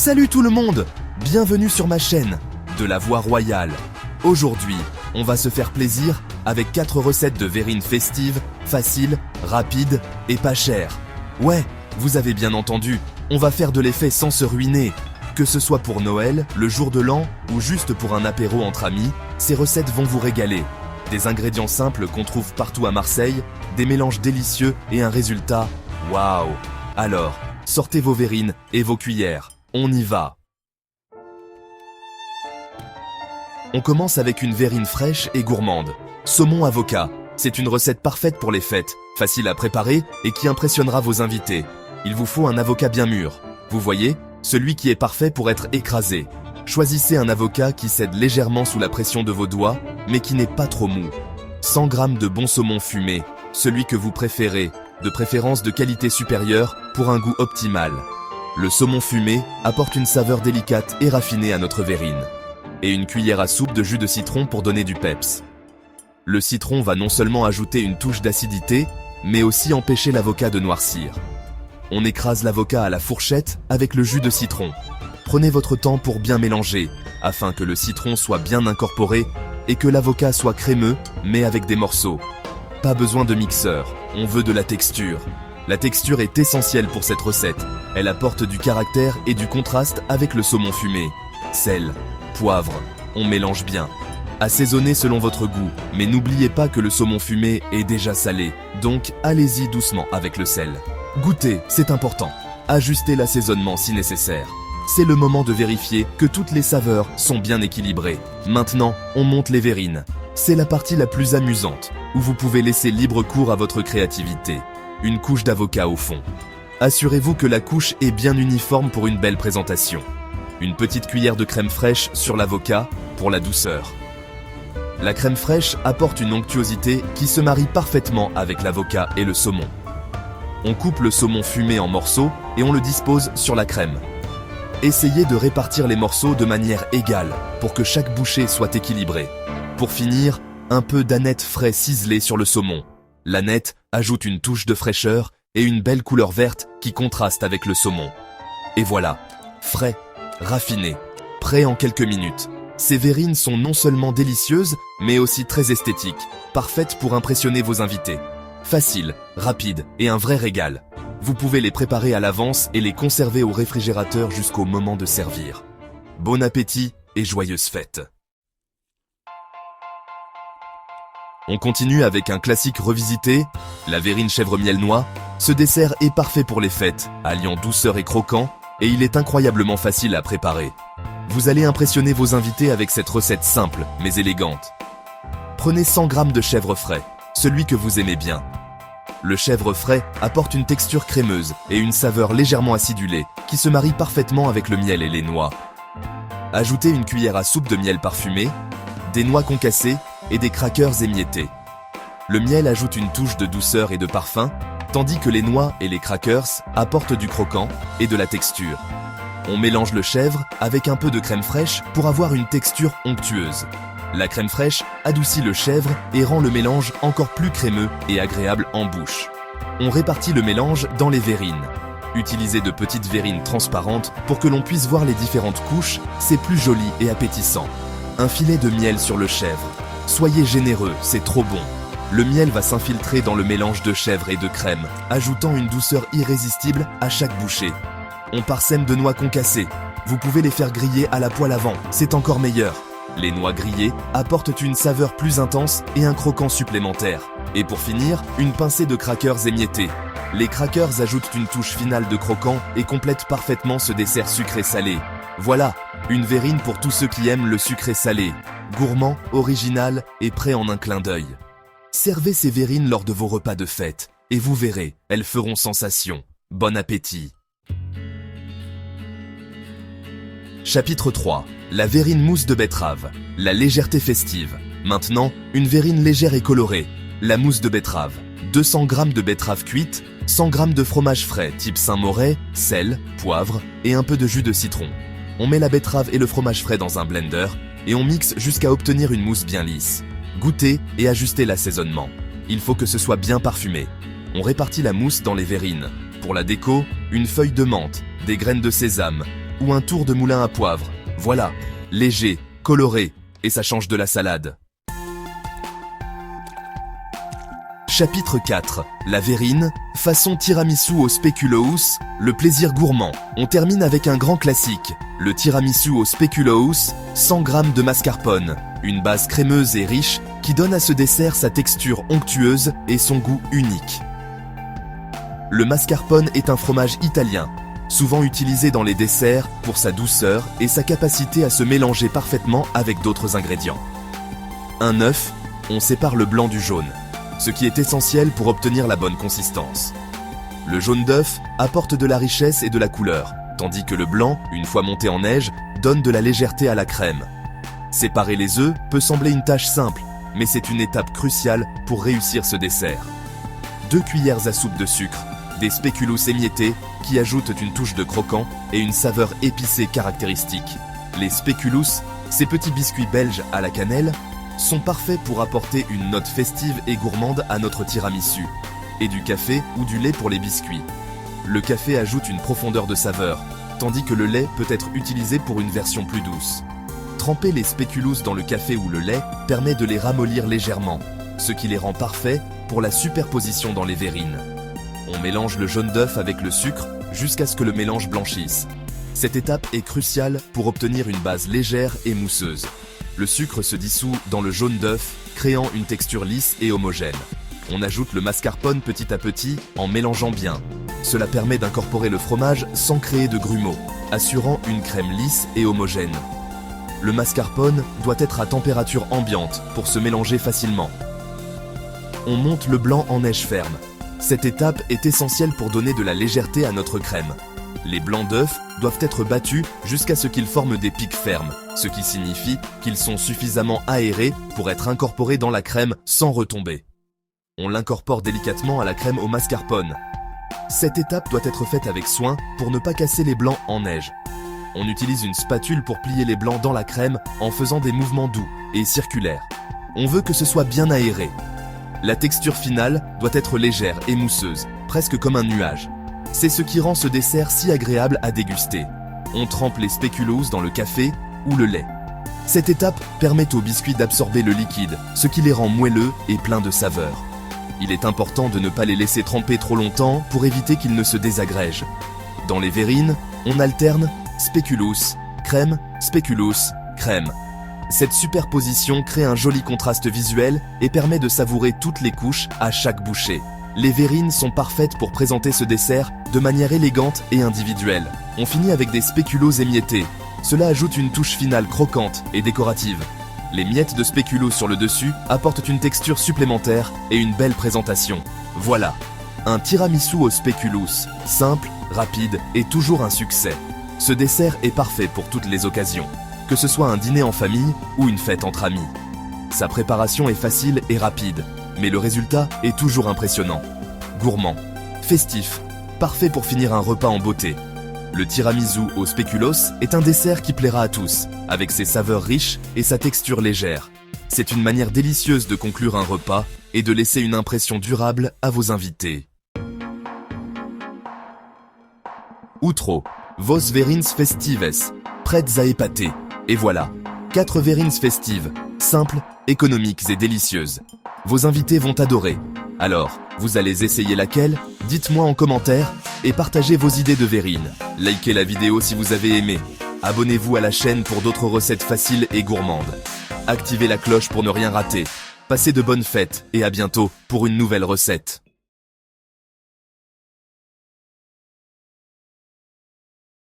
Salut tout le monde! Bienvenue sur ma chaîne, de la voie royale. Aujourd'hui, on va se faire plaisir avec 4 recettes de verrines festives, faciles, rapides et pas chères. Ouais, vous avez bien entendu, on va faire de l'effet sans se ruiner. Que ce soit pour Noël, le jour de l'an ou juste pour un apéro entre amis, ces recettes vont vous régaler. Des ingrédients simples qu'on trouve partout à Marseille, des mélanges délicieux et un résultat waouh! Alors, sortez vos verrines et vos cuillères, on y va! On commence avec une verrine fraîche et gourmande. Saumon avocat, c'est une recette parfaite pour les fêtes, facile à préparer et qui impressionnera vos invités. Il vous faut un avocat bien mûr. Vous voyez, celui qui est parfait pour être écrasé. Choisissez un avocat qui cède légèrement sous la pression de vos doigts, mais qui n'est pas trop mou. 100 g de bon saumon fumé, celui que vous préférez, de préférence de qualité supérieure pour un goût optimal. Le saumon fumé apporte une saveur délicate et raffinée à notre verrine. Et une cuillère à soupe de jus de citron pour donner du peps. Le citron va non seulement ajouter une touche d'acidité, mais aussi empêcher l'avocat de noircir. On écrase l'avocat à la fourchette avec le jus de citron. Prenez votre temps pour bien mélanger, afin que le citron soit bien incorporé et que l'avocat soit crémeux, mais avec des morceaux. Pas besoin de mixeur, on veut de la texture. La texture est essentielle pour cette recette. Elle apporte du caractère et du contraste avec le saumon fumé. Sel, poivre, on mélange bien. Assaisonnez selon votre goût, mais n'oubliez pas que le saumon fumé est déjà salé, donc allez-y doucement avec le sel. Goûtez, c'est important. Ajustez l'assaisonnement si nécessaire. C'est le moment de vérifier que toutes les saveurs sont bien équilibrées. Maintenant, on monte les verrines. C'est la partie la plus amusante, où vous pouvez laisser libre cours à votre créativité. Une couche d'avocat au fond. Assurez-vous que la couche est bien uniforme pour une belle présentation. Une petite cuillère de crème fraîche sur l'avocat pour la douceur. La crème fraîche apporte une onctuosité qui se marie parfaitement avec l'avocat et le saumon. On coupe le saumon fumé en morceaux et on le dispose sur la crème. Essayez de répartir les morceaux de manière égale pour que chaque bouchée soit équilibrée. Pour finir, un peu d'aneth frais ciselé sur le saumon. L'aneth ajoute une touche de fraîcheur et une belle couleur verte qui contraste avec le saumon. Et voilà, frais, raffiné, prêt en quelques minutes. Ces verrines sont non seulement délicieuses, mais aussi très esthétiques, parfaites pour impressionner vos invités. Facile, rapide et un vrai régal. Vous pouvez les préparer à l'avance et les conserver au réfrigérateur jusqu'au moment de servir. Bon appétit et joyeuses fêtes! On continue avec un classique revisité, la verrine chèvre-miel-noix. Ce dessert est parfait pour les fêtes, alliant douceur et croquant, et il est incroyablement facile à préparer. Vous allez impressionner vos invités avec cette recette simple, mais élégante. Prenez 100 g de chèvre frais, celui que vous aimez bien. Le chèvre frais apporte une texture crémeuse et une saveur légèrement acidulée, qui se marie parfaitement avec le miel et les noix. Ajoutez une cuillère à soupe de miel parfumé, des noix concassées et des crackers émiettés. Le miel ajoute une touche de douceur et de parfum, tandis que les noix et les crackers apportent du croquant et de la texture. On mélange le chèvre avec un peu de crème fraîche pour avoir une texture onctueuse. La crème fraîche adoucit le chèvre et rend le mélange encore plus crémeux et agréable en bouche. On répartit le mélange dans les verrines. Utilisez de petites verrines transparentes pour que l'on puisse voir les différentes couches, c'est plus joli et appétissant. Un filet de miel sur le chèvre. Soyez généreux, c'est trop bon. Le miel va s'infiltrer dans le mélange de chèvre et de crème, ajoutant une douceur irrésistible à chaque bouchée. On parsème de noix concassées. Vous pouvez les faire griller à la poêle avant, c'est encore meilleur. Les noix grillées apportent une saveur plus intense et un croquant supplémentaire. Et pour finir, une pincée de crackers émiettés. Les crackers ajoutent une touche finale de croquant et complètent parfaitement ce dessert sucré-salé. Voilà, une verrine pour tous ceux qui aiment le sucré-salé. Gourmand, original et prêt en un clin d'œil. Servez ces verrines lors de vos repas de fête et vous verrez, elles feront sensation. Bon appétit! Chapitre 3. La verrine mousse de betterave. La légèreté festive. Maintenant, une verrine légère et colorée. La mousse de betterave. 200 g de betterave cuite, 100 g de fromage frais type Saint-Moré, sel, poivre et un peu de jus de citron. On met la betterave et le fromage frais dans un blender et on mixe jusqu'à obtenir une mousse bien lisse. Goûtez et ajustez l'assaisonnement. Il faut que ce soit bien parfumé. On répartit la mousse dans les verrines. Pour la déco, une feuille de menthe, des graines de sésame ou un tour de moulin à poivre. Voilà, léger, coloré, et ça change de la salade. Chapitre 4. La verrine, façon tiramisu au speculoos, le plaisir gourmand. On termine avec un grand classique, le tiramisu au speculoos, 100 g de mascarpone, une base crémeuse et riche qui donne à ce dessert sa texture onctueuse et son goût unique. Le mascarpone est un fromage italien, souvent utilisé dans les desserts pour sa douceur et sa capacité à se mélanger parfaitement avec d'autres ingrédients. Un œuf, on sépare le blanc du jaune, ce qui est essentiel pour obtenir la bonne consistance. Le jaune d'œuf apporte de la richesse et de la couleur, tandis que le blanc, une fois monté en neige, donne de la légèreté à la crème. Séparer les œufs peut sembler une tâche simple, mais c'est une étape cruciale pour réussir ce dessert. 2 cuillères à soupe de sucre, des spéculoos émiettés qui ajoutent une touche de croquant et une saveur épicée caractéristique. Les spéculoos, ces petits biscuits belges à la cannelle, sont parfaits pour apporter une note festive et gourmande à notre tiramisu, et du café ou du lait pour les biscuits. Le café ajoute une profondeur de saveur, tandis que le lait peut être utilisé pour une version plus douce. Tremper les spéculoos dans le café ou le lait permet de les ramollir légèrement, ce qui les rend parfaits pour la superposition dans les verrines. On mélange le jaune d'œuf avec le sucre jusqu'à ce que le mélange blanchisse. Cette étape est cruciale pour obtenir une base légère et mousseuse. Le sucre se dissout dans le jaune d'œuf, créant une texture lisse et homogène. On ajoute le mascarpone petit à petit en mélangeant bien. Cela permet d'incorporer le fromage sans créer de grumeaux, assurant une crème lisse et homogène. Le mascarpone doit être à température ambiante pour se mélanger facilement. On monte le blanc en neige ferme. Cette étape est essentielle pour donner de la légèreté à notre crème. Les blancs d'œufs doivent être battus jusqu'à ce qu'ils forment des pics fermes, ce qui signifie qu'ils sont suffisamment aérés pour être incorporés dans la crème sans retomber. On l'incorpore délicatement à la crème au mascarpone. Cette étape doit être faite avec soin pour ne pas casser les blancs en neige. On utilise une spatule pour plier les blancs dans la crème en faisant des mouvements doux et circulaires. On veut que ce soit bien aéré. La texture finale doit être légère et mousseuse, presque comme un nuage. C'est ce qui rend ce dessert si agréable à déguster. On trempe les spéculoos dans le café ou le lait. Cette étape permet aux biscuits d'absorber le liquide, ce qui les rend moelleux et pleins de saveur. Il est important de ne pas les laisser tremper trop longtemps pour éviter qu'ils ne se désagrègent. Dans les verrines, on alterne spéculoos, crème, spéculoos, crème. Cette superposition crée un joli contraste visuel et permet de savourer toutes les couches à chaque bouchée. Les verrines sont parfaites pour présenter ce dessert de manière élégante et individuelle. On finit avec des spéculoos émiettés. Cela ajoute une touche finale croquante et décorative. Les miettes de spéculoos sur le dessus apportent une texture supplémentaire et une belle présentation. Voilà, un tiramisu aux spéculoos, simple, rapide et toujours un succès. Ce dessert est parfait pour toutes les occasions, que ce soit un dîner en famille ou une fête entre amis. Sa préparation est facile et rapide, mais le résultat est toujours impressionnant. Gourmand, festif, parfait pour finir un repas en beauté. Le tiramisu aux spéculoos est un dessert qui plaira à tous, avec ses saveurs riches et sa texture légère. C'est une manière délicieuse de conclure un repas et de laisser une impression durable à vos invités. Outro, vos verrines festives, prêtes à épater. Et voilà, 4 verrines festives, simples, économiques et délicieuses. Vos invités vont adorer. Alors, vous allez essayer laquelle? Dites-moi en commentaire et partagez vos idées de verrines. Likez la vidéo si vous avez aimé. Abonnez-vous à la chaîne pour d'autres recettes faciles et gourmandes. Activez la cloche pour ne rien rater. Passez de bonnes fêtes et à bientôt pour une nouvelle recette.